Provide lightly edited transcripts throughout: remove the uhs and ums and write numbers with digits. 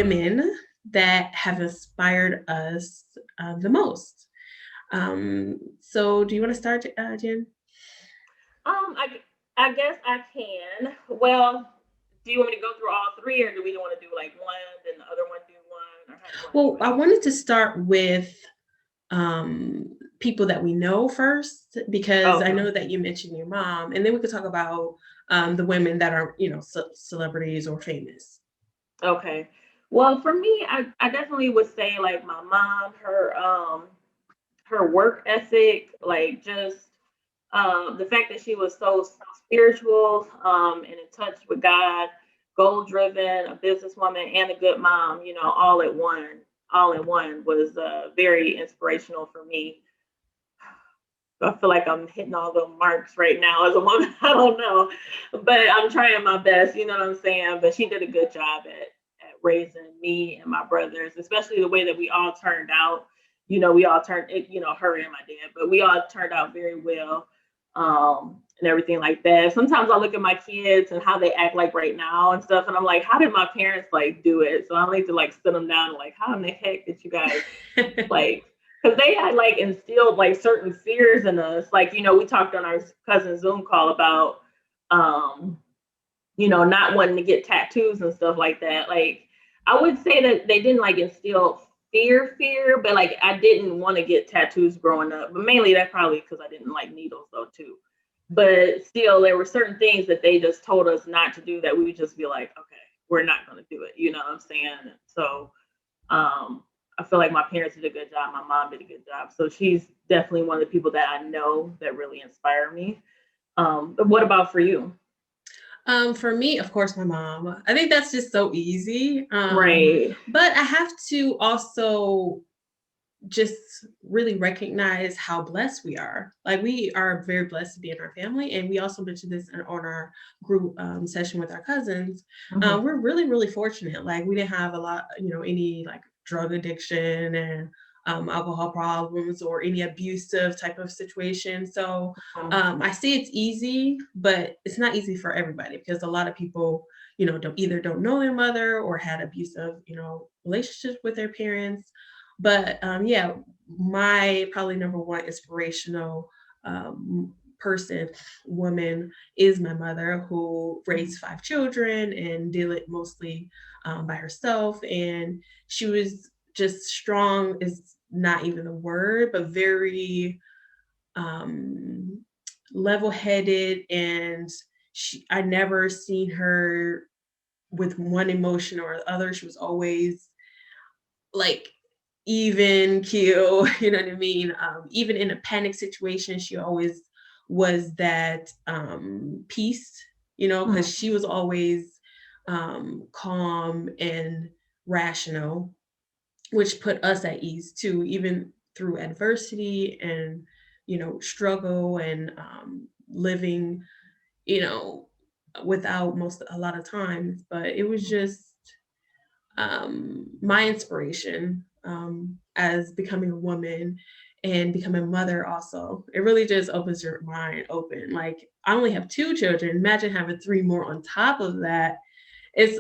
women that have inspired us the most. So do you want to start, Jen? I I guess I can. Well, do you want me to go through all three, or do we want to do like one, then the other one do one, or how do you want to do Well, it? I wanted to start with people that we know first, because I Okay. know that you mentioned your mom, and then we could talk about the women that are, celebrities or famous. Okay. Well, for me, I definitely would say like my mom, her work ethic, like just the fact that she was so spiritual and in touch with God, goal driven, a businesswoman, and a good mom, all in one was very inspirational for me. I feel like I'm hitting all the marks right now as a woman. I don't know, but I'm trying my best. You know what I'm saying? But she did a good job at raising me and my brothers, especially the way that we all turned out. We all turned it. Her and my dad, but we all turned out very well, and everything like that. Sometimes I look at my kids and how they act like right now and stuff, and I'm like, how did my parents like do it? So I need to like sit them down and like, how in the heck did you guys like, because they had like instilled like certain fears in us. Like, we talked on our cousin Zoom call about, um, not wanting to get tattoos and stuff like that. Like, I would say that they didn't like instill fear, but like I didn't want to get tattoos growing up. But mainly that's probably because I didn't like needles though too. But still, there were certain things that they just told us not to do that we would just be like, okay, we're not going to do it. You know what I'm saying? So, I feel like my parents did a good job. My mom did a good job. So she's definitely one of the people that I know that really inspire me. But what about for you? For me, of course, my mom. I think that's just so easy. Right. But I have to also just really recognize how blessed we are. Like, we are very blessed to be in our family, and we also mentioned this on our group session with our cousins. Mm-hmm. We're really, really fortunate. Like, we didn't have a lot, any like drug addiction and alcohol problems or any abusive type of situation. So I see it's easy, but it's not easy for everybody, because a lot of people, don't know their mother or had abusive, relationships with their parents. But yeah, my probably number one inspirational person, woman, is my mother, who raised five children and did it mostly by herself. And she was just strong, is not even a word, but very um, level headed. And I never seen her with one emotion or the other. She was always like even keel, you know what I mean? Even in a panic situation, she always was that peace, because she was always calm and rational, which put us at ease too, even through adversity and, struggle and living, you know, without most a lot of times. But it was just my inspiration as becoming a woman and becoming a mother. Also, it really just opens your mind open. Like, I only have two children, imagine having three more on top of that. It's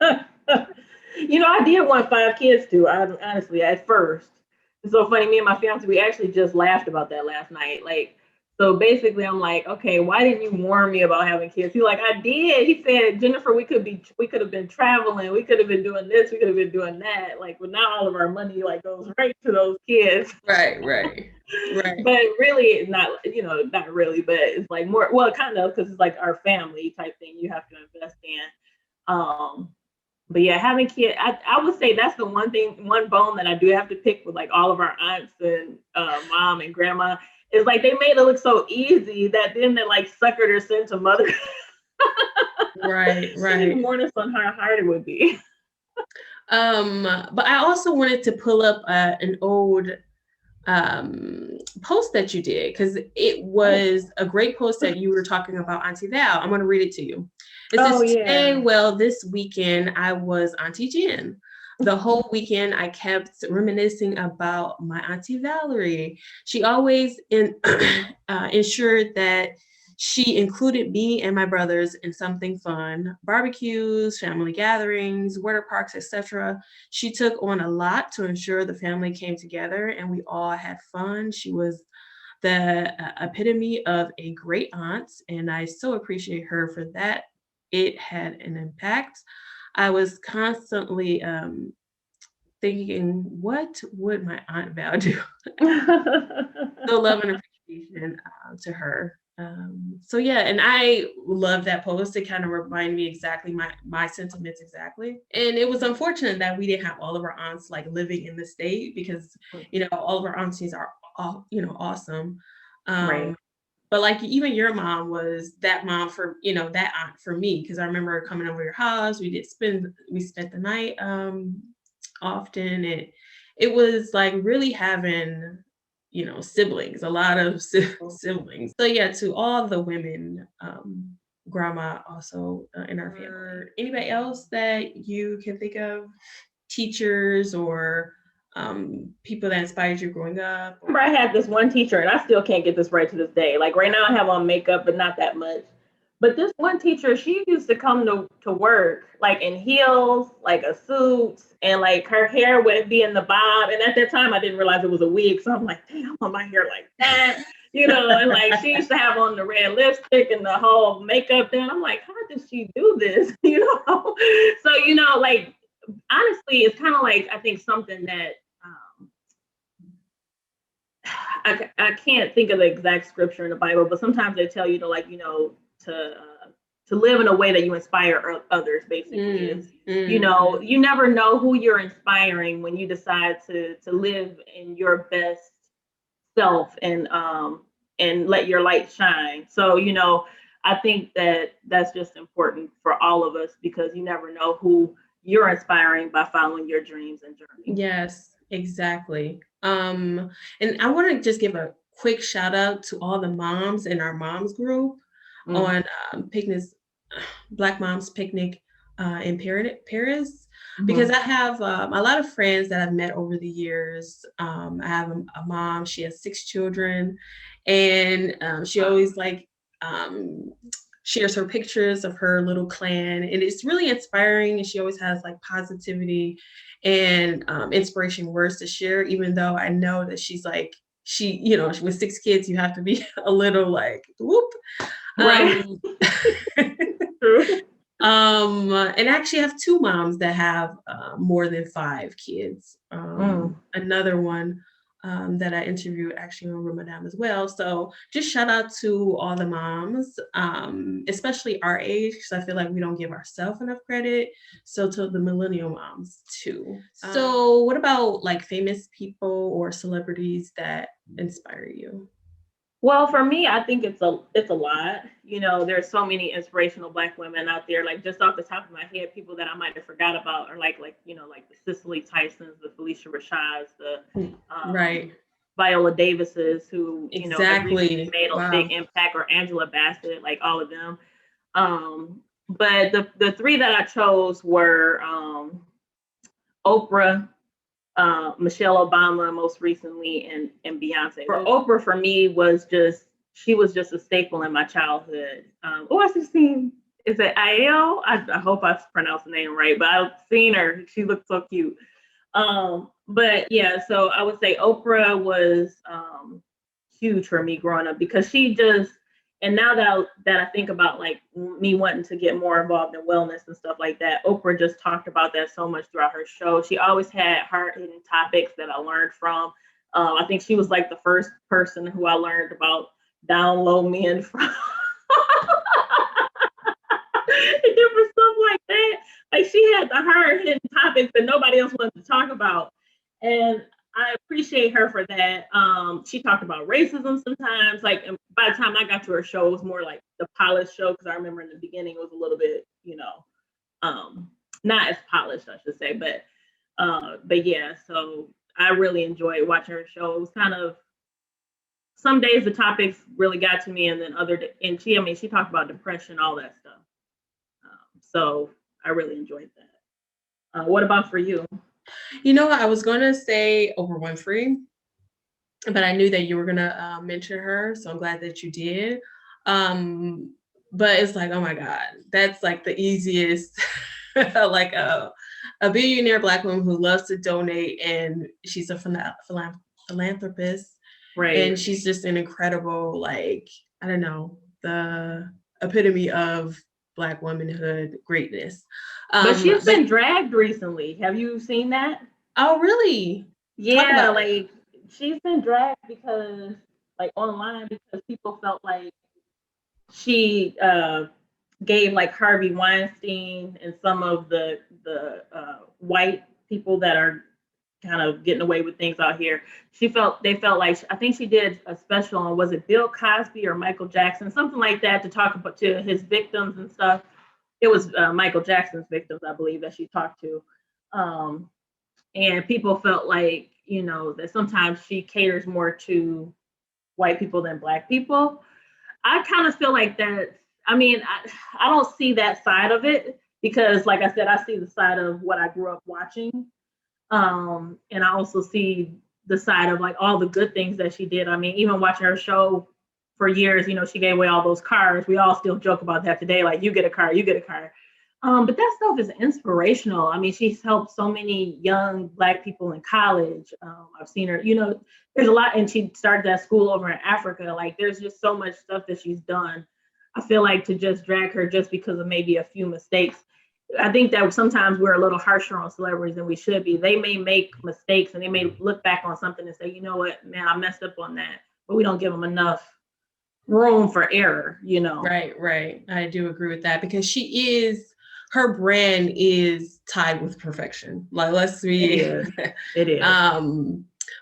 I did want five kids too. Honestly, at first, it's so funny. Me and my fiance, we actually just laughed about that last night. Like, so basically, I'm like, okay, why didn't you warn me about having kids? He's like, I did. He said, Jennifer, we could have been traveling, we could have been doing this, we could have been doing that. Like, but now all of our money like goes right to those kids. right, right, right. But really, not not really, but it's like more, well, kind of, because it's like our family type thing. You have to invest in. Um, but yeah, having kids, I would say that's the one bone that I do have to pick with like all of our aunts and mom and grandma. Is like they made it look so easy that then they like suckered us into mother. Right, They didn't right. warn us on how hard it would be. But I also wanted to pull up an old post that you did, because it Oh, was a great post that you were talking about Auntie Val. I'm going to read it to you. It oh says, today, yeah. well, this weekend, I was Auntie Jen. The whole weekend, I kept reminiscing about my Auntie Valerie. She always ensured that She included me and my brothers in something fun, barbecues, family gatherings, water parks, etc. She took on a lot to ensure the family came together and we all had fun. She was the epitome of a great aunt, and I so appreciate her for that. It had an impact. I was constantly thinking, what would my aunt Val do? So love and appreciation to her. So yeah, and I love that post. It kind of reminded me exactly my sentiments exactly. And it was unfortunate that we didn't have all of our aunts like living in the state because all of our aunties are all awesome. Right. But like even your mom was that mom for that aunt for me because I remember coming over your house. We spent the night often. It was like really having siblings, a lot of siblings. So yeah, to all the women, grandma also in our family. Anybody else that you can think of, teachers or people that inspired you growing up? Remember, I had this one teacher, and I still can't get this right to this day. Like right now, I have on makeup, but not that much. But this one teacher, she used to come to work like in heels, like a suit, and like her hair would be in the bob. And at that time, I didn't realize it was a wig, so I'm like, damn, I want my hair like that, And like she used to have on the red lipstick and the whole makeup. Then I'm like, how did she do this? So like honestly, it's kind of like I think something that I can't think of the exact scripture in the Bible, but sometimes they tell you to like, to live in a way that you inspire others, basically. You never know who you're inspiring when you decide to live in your best self and let your light shine. So, I think that that's just important for all of us because you never know who you're inspiring by following your dreams and journey. Yes, exactly. And I want to just give a quick shout out to all the moms in our moms group on picnics, Black Moms Picnic in Paris, because I have a lot of friends that I've met over the years. I have a mom; she has 6 children, and she always shares her pictures of her little clan, and it's really inspiring. And she always has like positivity and inspiration words to share. Even though I know that she's like with 6 kids, you have to be a little like whoop. Right. And I actually have 2 moms that have more than 5 kids. Another one that I interviewed actually on Rue Madame as well. So just shout out to all the moms, especially our age, because I feel like we don't give ourselves enough credit. So to the millennial moms too. So what about like famous people or celebrities that inspire you? Well, for me, I think it's a lot. There's so many inspirational Black women out there. Like just off the top of my head, people that I might have forgot about are like like the Cicely Tysons, the Phillisha Rashads, the right. Viola Davises, who exactly made a big impact, or Angela Bassett, like all of them. But the 3 that I chose were Oprah, Michelle Obama most recently, and Beyonce. For Oprah, for me, she was just a staple in my childhood. I just seen, is it Aiel? I hope I pronounced the name right, but I've seen her. She looked so cute. But yeah, so I would say Oprah was huge for me growing up because she just, and now that I think about like me wanting to get more involved in wellness and stuff like that, Oprah just talked about that so much throughout her show. She always had hard-hitting topics that I learned from. I think she was like the first person who I learned about down low men from. Different stuff like that. Like she had the hard-hitting topics that nobody else wanted to talk about. And I appreciate her for that. She talked about racism sometimes. Like, and by the time I got to her show, it was more like the polished show because I remember in the beginning it was a little bit, not as polished, I should say. But yeah, so I really enjoyed watching her show. It was kind of some days the topics really got to me, and then and she talked about depression, all that stuff. So I really enjoyed that. What about for you? I was going to say Oprah Winfrey, but I knew that you were going to mention her. So I'm glad that you did. But it's like, oh my God, that's like the easiest, like a billionaire Black woman who loves to donate, and she's a philanthropist, and Right. she's just an incredible, like, I don't know, the epitome of Black womanhood greatness. But she's But been dragged recently. Have you seen that? oh, really? Talk Yeah, about it. like she's been dragged because like online because people felt like she gave like Harvey Weinstein and some of the white people that are kind of getting away with things out here. They felt like I think she did a special on was it Bill Cosby or Michael Jackson, something like that, to talk about to his victims and stuff. It was Michael Jackson's victims, I believe, that she talked to. Um, and people felt like that sometimes she caters more to white people than Black people. I kind of feel like that. I mean, I don't see that side of it because, like I said, I see the side of what I grew up watching, and I also see the side of like all the good things that she did. I mean, even watching her show for years, she gave away all those cars. We all still joke about that today, like you get a car, you get a car. But that stuff is inspirational. I mean, she's helped so many young Black people in college. I've seen her, there's a lot, and she started that school over in Africa. Like, there's just so much stuff that she's done. I feel like to just drag her just because of maybe a few mistakes. I think that sometimes we're a little harsher on celebrities than we should be. They may make mistakes and they may look back on something and say, you know what, man, I messed up on that. But we don't give them enough room for error. Right. I do agree with that because her brand is tied with perfection. Like, let's be. It is.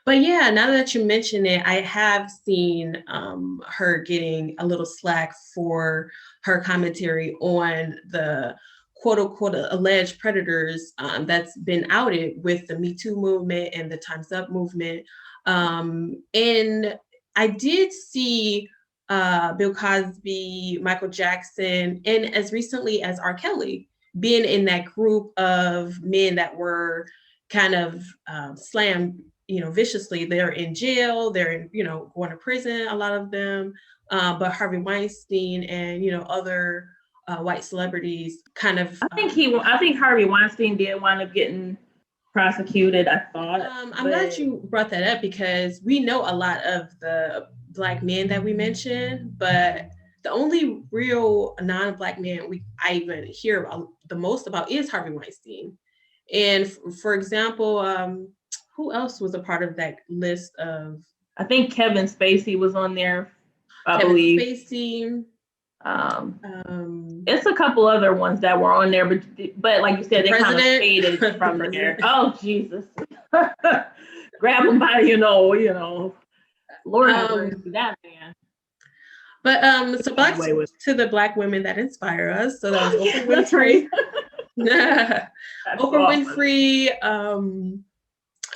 But yeah, now that you mention it, I have seen her getting a little slack for her commentary on the quote unquote alleged predators that's been outed with the Me Too movement and the Time's Up movement. And I did see Bill Cosby, Michael Jackson, and as recently as R. Kelly being in that group of men that were kind of slammed, viciously. They're in jail, they're in, going to prison, a lot of them. But Harvey Weinstein and, other white celebrities kind of. I think Harvey Weinstein did wind up getting prosecuted, I thought. I'm glad you brought that up because we know a lot of the Black men that we mentioned, but the only real non-Black man I even hear the most about is Harvey Weinstein. And for example, who else was a part of that list of? I think Kevin Spacey was on there. I Kevin believe. Spacey. It's a couple other ones that were on there, but like you said, they kind of faded from there. Oh Jesus! Grab them by Lord have mercy, that man. But so back to the Black women that inspire us. So that was Oprah Winfrey. Oprah Winfrey.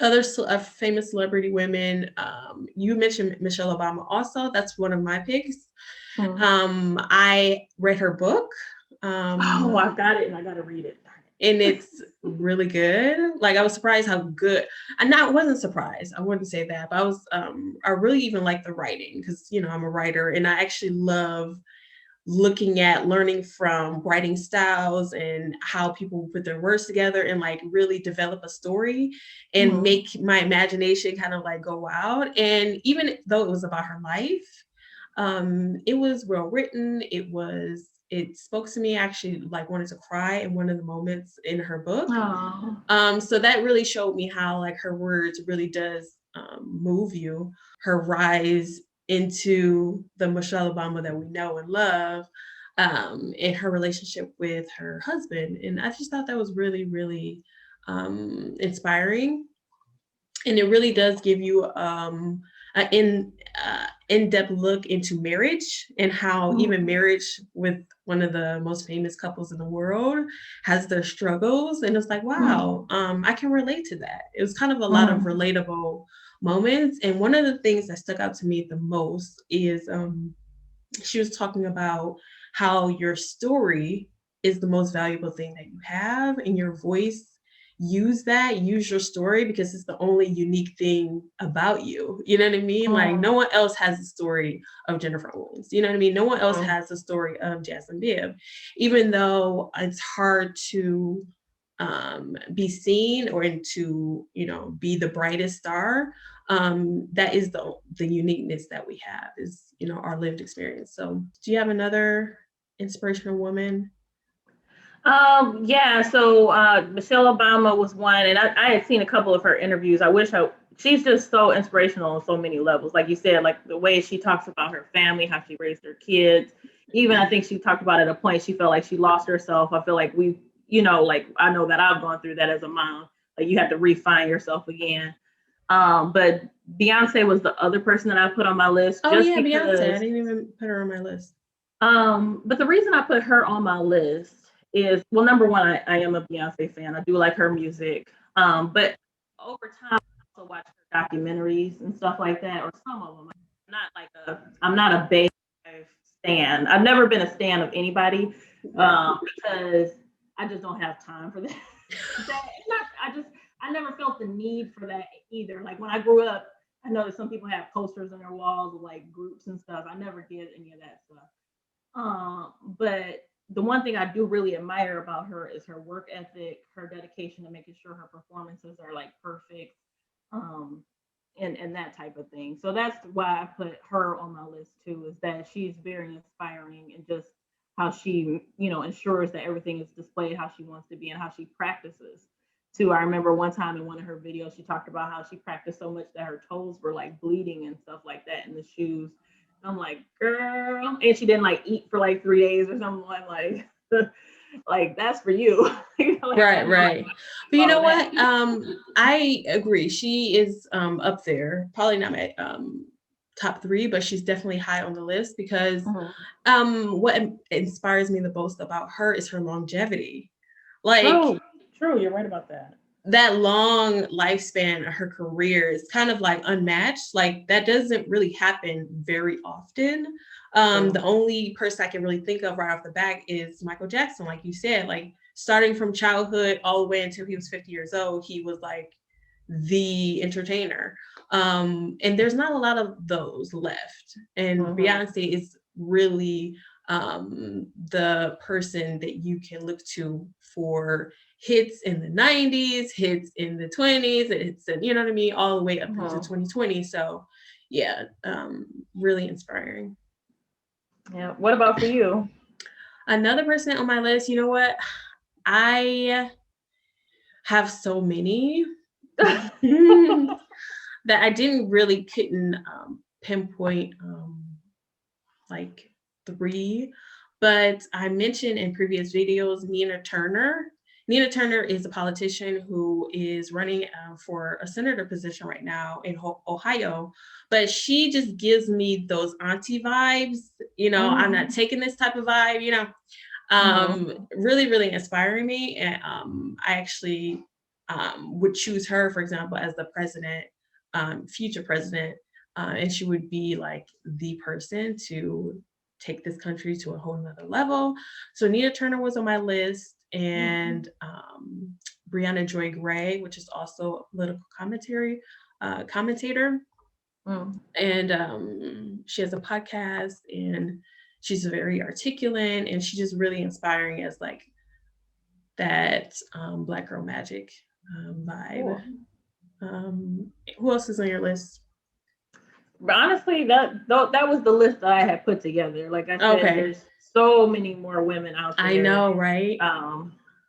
Other famous celebrity women. You mentioned Michelle Obama. Also, that's one of my picks. Mm-hmm. I read her book. I've got it, and I got to read it. And it's really good. Like, I was surprised how good. I wasn't surprised. I wouldn't say that, but I really even like the writing because I'm a writer, and I actually love looking at learning from writing styles and how people put their words together and like really develop a story and make my imagination kind of like go out. And even though it was about her life, it was well written. It spoke to me. I actually like wanted to cry in one of the moments in her book. So that really showed me how like her words really does move you. Her rise into the Michelle Obama that we know and love, in her relationship with her husband. And I just thought that was really, really inspiring. And it really does give you an in-depth look into marriage and how even marriage with one of the most famous couples in the world has their struggles. And it's like, wow, I can relate to that. It was kind of a lot of relatable moments. And one of the things that stuck out to me the most is she was talking about how your story is the most valuable thing that you have, and your voice use your story, because it's the only unique thing about you. You know what I mean? Like no one else has the story of Jennifer Owens. You know what I mean? No one else has the story of Jasmine Bibb, even though it's hard to be seen or to, be the brightest star. That is the uniqueness that we have, is, our lived experience. So do you have another inspirational woman? Yeah, so Michelle Obama was one, and I had seen a couple of her interviews. She's just so inspirational on so many levels. Like you said, like the way she talks about her family, how she raised her kids. Even I think she talked about at a point she felt like she lost herself. I feel like like I know that I've gone through that as a mom. Like you have to refine yourself again. But Beyonce was the other person that I put on my list. Oh yeah, Beyonce. I didn't even put her on my list. But the reason I put her on my list is, well, number one, I am a Beyonce fan. I do like her music. But over time, I also watch her documentaries and stuff like that, or some of them. I'm not a big stan. I've never been a stan of anybody because I just don't have time for that. I never felt the need for that either. Like when I grew up, I know that some people have posters on their walls of like groups and stuff. I never did any of that stuff. But the one thing I do really admire about her is her work ethic, her dedication to making sure her performances are like perfect, and that type of thing. So that's why I put her on my list too, is that she's very inspiring, and just how she, ensures that everything is displayed how she wants to be and how she practices too. I remember one time in one of her videos, she talked about how she practiced so much that her toes were like bleeding and stuff like that in the shoes. I'm like, girl, and she didn't like eat for like 3 days or something. Like, like that's for you. Like, right. But you know what? I agree. She is up there. Probably not my top 3, but she's definitely high on the list, because what inspires me the most about her is her longevity. Like, true, you're right about that. That long lifespan of her career is kind of like unmatched. Like that doesn't really happen very often. The only person I can really think of right off the bat is Michael Jackson. Like you said, like starting from childhood all the way until he was 50 years old, he was like the entertainer. And there's not a lot of those left. And Beyonce is really the person that you can look to for hits in the 90s, hits in the 20s, hits, you know what I mean, all the way up into 2020. So yeah, really inspiring. Yeah. What about for you? Another person on my list, you know what? I have so many that I couldn't pinpoint like 3, but I mentioned in previous videos Nina Turner. Nina Turner is a politician who is running for a senator position right now in Ohio, but she just gives me those auntie vibes. I'm not taking this type of vibe, really, really inspiring me. And I actually would choose her, for example, as the president, future president, and she would be like the person to take this country to a whole nother level. So Nina Turner was on my list, and Brianna Joy Gray, which is also a political commentator. And she has a podcast, and she's very articulate, and she's just really inspiring as like that Black girl magic vibe. Cool. Who else is on your list? But honestly, that was the list that I had put together. Like I said, there's so many more women out there. I know, right?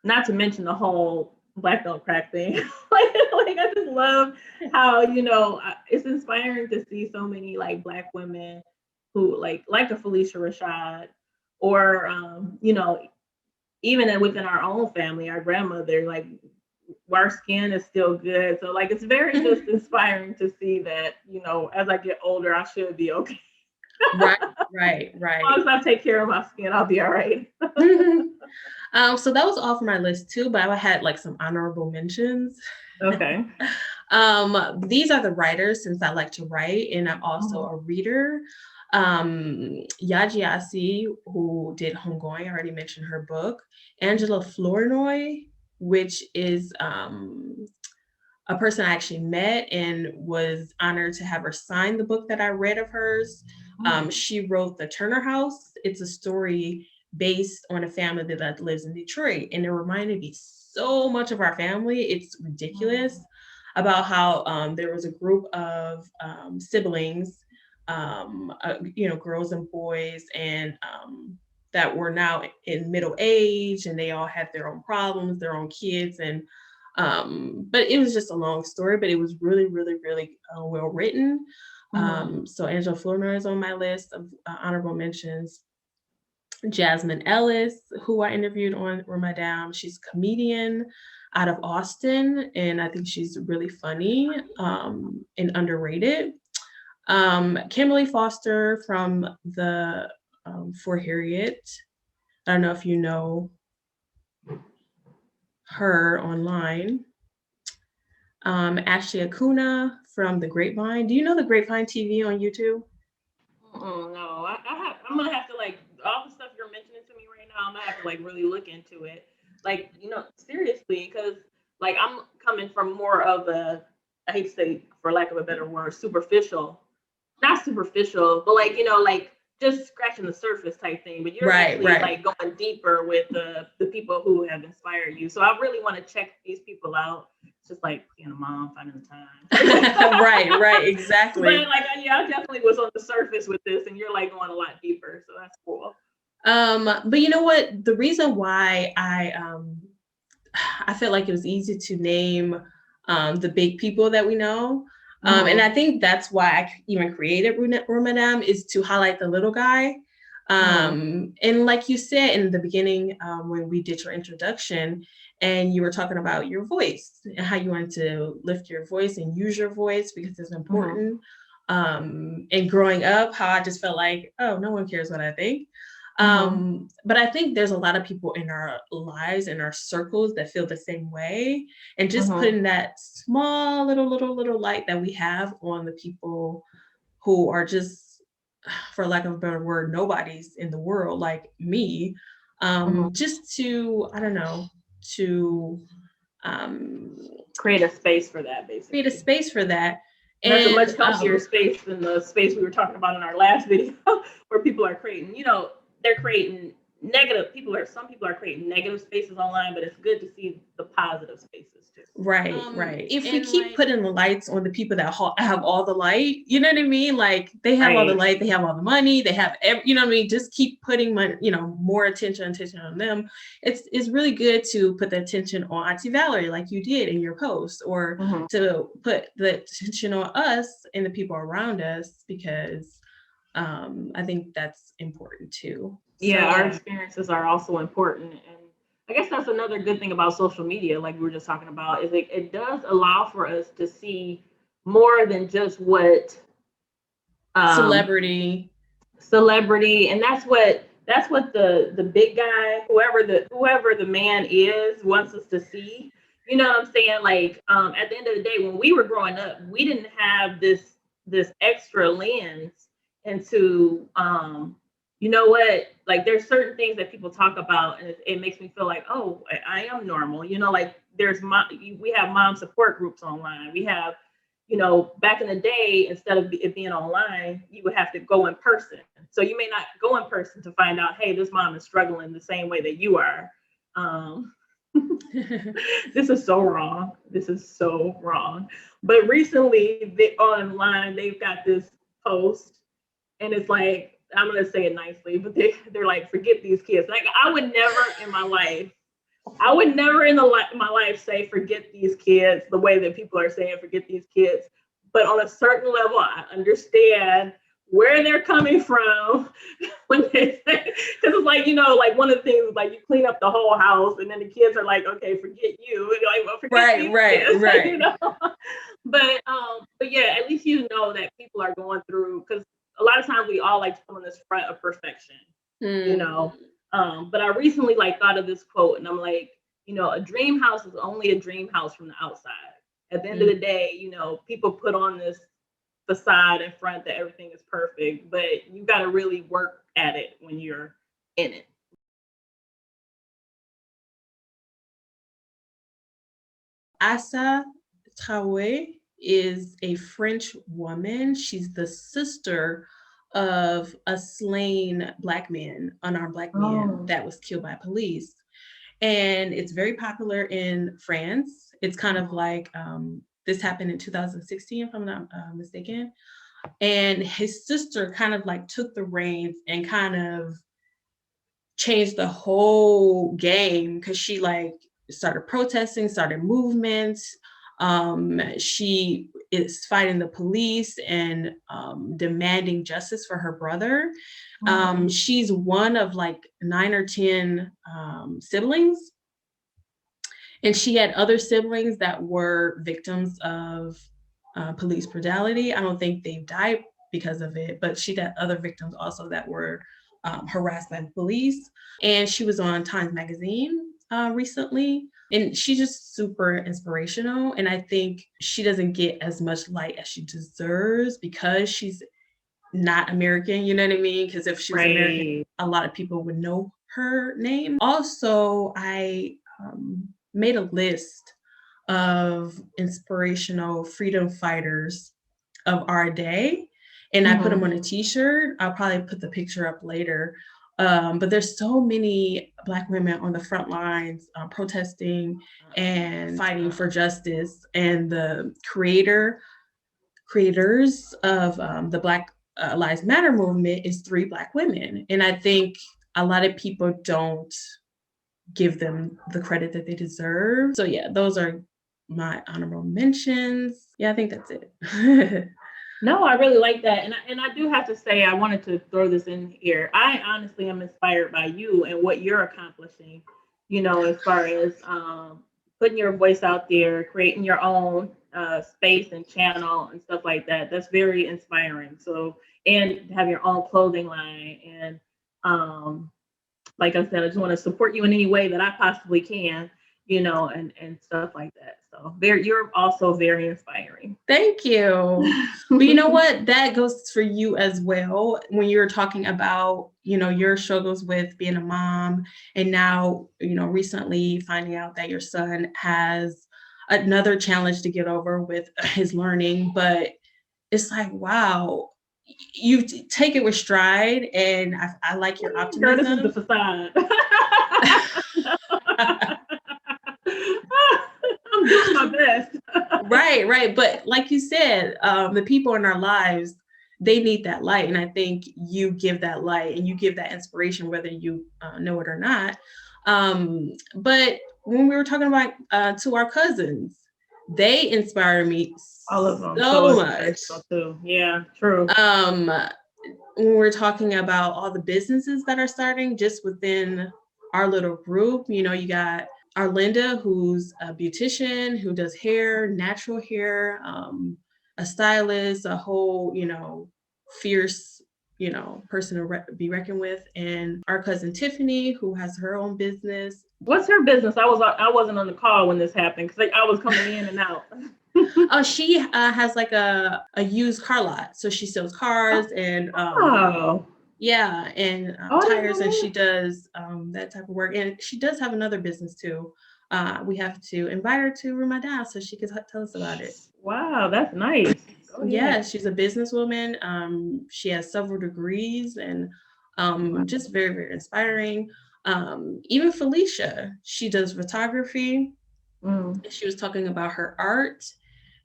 Not to mention the whole Black don't crack thing. like I just love how it's inspiring to see so many like Black women who like a Phillisha Rashad, or even within our own family, our grandmother, like our skin is still good. So like it's very just inspiring to see that, as I get older, I should be okay. Right. As long as I take care of my skin, I'll be all right. So that was all for my list too, but I had like some honorable mentions. Okay. These are the writers, since I like to write and I'm also a reader. Yaji, who did Homegoing, I already mentioned her book. Angela Flournoy, which is a person I actually met and was honored to have her sign the book that I read of hers. She wrote The Turner House. It's a story based on a family that lives in Detroit. And it reminded me so much of our family. It's ridiculous about how there was a group of siblings, girls and boys, and that were now in middle age, and they all had their own problems, their own kids, and but it was just a long story, but it was really, really, really well written. So Angela Floriner is on my list of honorable mentions. Jasmine Ellis, who I interviewed on Rue Madame, she's a comedian out of Austin, and I think she's really funny and underrated. Kimberly Foster from the For Harriet. I don't know if you know her online. Ashley Acuna from The Grapevine. Do you know The Grapevine TV on YouTube? No, I'm gonna have to like all the stuff you're mentioning to me right now. I'm gonna have to like really look into it, like seriously, because like I'm coming from more of a, I hate to say for lack of a better word, superficial, not superficial, but like like just scratching the surface type thing. But you're Right, actually right. like going deeper with the people who have inspired you. So I really want to check these people out. It's just like being a mom, finding the time. Right, right, But exactly. like, yeah, I definitely was on the surface with this, and you're like going a lot deeper, so that's cool. But you know what? The reason why I felt like it was easy to name the big people that we know. And I think that's why I even created Rue Madame, is to highlight the little guy. And like you said in the beginning, when we did your introduction, and you were talking about your voice and how you wanted to lift your voice and use your voice because it's important. And growing up, how I just felt like, oh, no one cares what I think. But I think there's a lot of people in our lives, in our circles, that feel the same way. And just putting that small little light that we have on the people who are just, for lack of a better word, nobodies in the world, like me, just to, I don't know, to um, Create a space for that, create a basically. space for that. And that's a much And healthier space than the space we were talking about in our last video, where people are creating, they're creating negative. Some people are creating negative spaces online, but it's good to see the positive spaces too. right, right. If we keep putting the lights on the people that have all the light, you know what I mean? Like they have all the Right. light, they have all the money, they have you know what I mean? Just keep putting more attention on them. It's really good to put the attention on Auntie Valerie, like you did in your post, or to put the attention on us and the people around us, because I think that's important too. Yeah, our So experiences are also important. And I guess that's another good thing about social media, like we were just talking about, is it does allow for us to see more than just what um, celebrity. celebrity, and that's what the big guy, whoever the man is, wants us to see. You know what I'm saying? Like at the end of the day, when we were growing up, we didn't have this extra lens into you know what, like there's certain things that people talk about, and it makes me feel like, oh, I am normal. Like we have mom support groups online. We have, back in the day, instead of it being online, you would have to go in person. So you may not go in person to find out, hey, this mom is struggling the same way that you are. Um, this is so wrong. This is so wrong. But recently, online, they've got this post, and it's like, I'm gonna say it nicely, but they're like, forget these kids. Like I would never in my life my life say forget these kids the way that people are saying forget these kids. But on a certain level, I understand where they're coming from when they say, because it's like, like one of the things is like you clean up the whole house, and then the kids are like, okay, forget you, and like, well, forget Right, these right, kids, right. but yeah, at least that people are going through, because a lot of times we all like to put on this front of perfection, you know. Mm. But I recently like thought of this quote, and I'm like, a dream house is only a dream house from the outside. At the end of Mm. the day, people put on this facade in front that everything is perfect, but you got to really work at it when you're in it. Assa Traoré is a French woman. She's the sister of a slain Black man, unarmed Black man Oh. that was killed by police. And it's very popular in France. It's kind of like this happened in 2016, if I'm not mistaken. And his sister kind of like took the reins and kind of changed the whole game because she like started protesting, started movements. She is fighting the police and demanding justice for her brother. She's one of like 9 or 10 siblings, and she had other siblings that were victims of police brutality. I don't think they died because of it, but she got other victims also that were harassed by the police. And she was on Times Magazine recently. And she's just super inspirational. And I think she doesn't get as much light as she deserves because she's not American, you know what I mean? Because if she was American, a lot of people would know her name. Also, I made a list of inspirational freedom fighters of our day, and I put them on a t-shirt. I'll probably put the picture up later. But there's so many Black women on the front lines protesting and fighting for justice. And the creators of the Black Lives Matter movement is 3 Black women. And I think a lot of people don't give them the credit that they deserve. So yeah, those are my honorable mentions. Yeah, I think that's it. No, I really like that. And I do have to say, I wanted to throw this in here. I honestly am inspired by you and what you're accomplishing, as far as putting your voice out there, creating your own space and channel and stuff like that. That's very inspiring. So, and have your own clothing line. And like I said, I just want to support you in any way that I possibly can, and stuff like that. So you're also very inspiring. Thank you. But you know what? That goes for you as well. When you're talking about, your struggles with being a mom, and now, recently finding out that your son has another challenge to get over with his learning, but it's like, wow, you take it with stride, and I like your optimism. Girl, this is the facade. I'm doing my best. Right. But like you said, the people in our lives, they need that light. And I think you give that light and you give that inspiration, whether you know it or not. But when we were talking about to our cousins, they inspire me all of them so much. Too. Yeah, true. When we're talking about all the businesses that are starting just within our little group, you got Arlinda, who's a beautician who does hair, natural hair, a stylist, a whole, fierce, person to be reckoned with. And our cousin Tiffany, who has her own business. What's her business? I wasn't on the call when this happened because I was coming in and out. She has like a used car lot. So she sells cars and yeah, and tires, and she does that type of work. And she does have another business too. We have to invite her to Rue Madame so she could tell us about it. Wow, that's nice. Yeah, she's a businesswoman. She has several degrees and just very, very inspiring. Even Phillisha, she does photography. She was talking about her art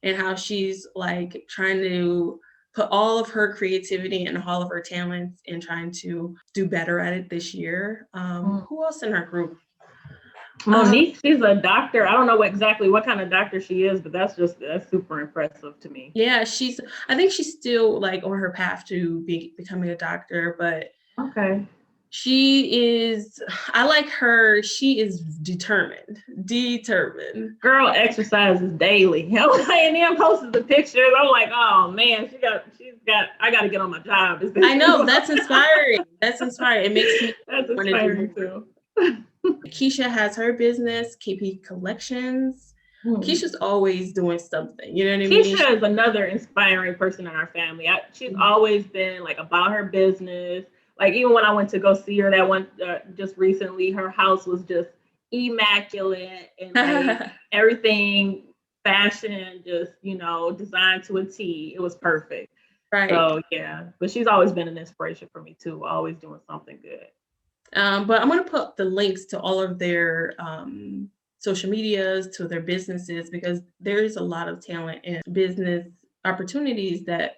and how she's like trying to put all of her creativity and all of her talents and trying to do better at it this year. Who else in our group? Monique, she's a doctor. I don't know exactly what kind of doctor she is, but that's super impressive to me. Yeah, I think she's still like on her path to becoming a doctor, but okay. I like her. She is determined. Girl exercises daily. And then posted the pictures. I'm like, oh man, I got to get on my job. I know, that's inspiring. It makes me inspiring too. Keisha has her business, KP Collections. Keisha's always doing something. You know what I mean? Keisha is another inspiring person in our family. She's always been like about her business. Like even when I went to go see her that one just recently, her house was just immaculate and like everything fashion, just, designed to a T. It was perfect. Right. So yeah, but she's always been an inspiration for me too, always doing something good. But I'm going to put the links to all of their social medias, to their businesses, because there's a lot of talent and business opportunities that,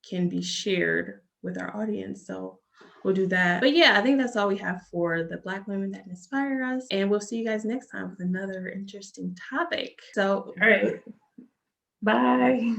can be shared with our audience. So we'll do that. But yeah, I think that's all we have for the Black women that inspire us. And we'll see you guys next time with another interesting topic. So, All right. Bye.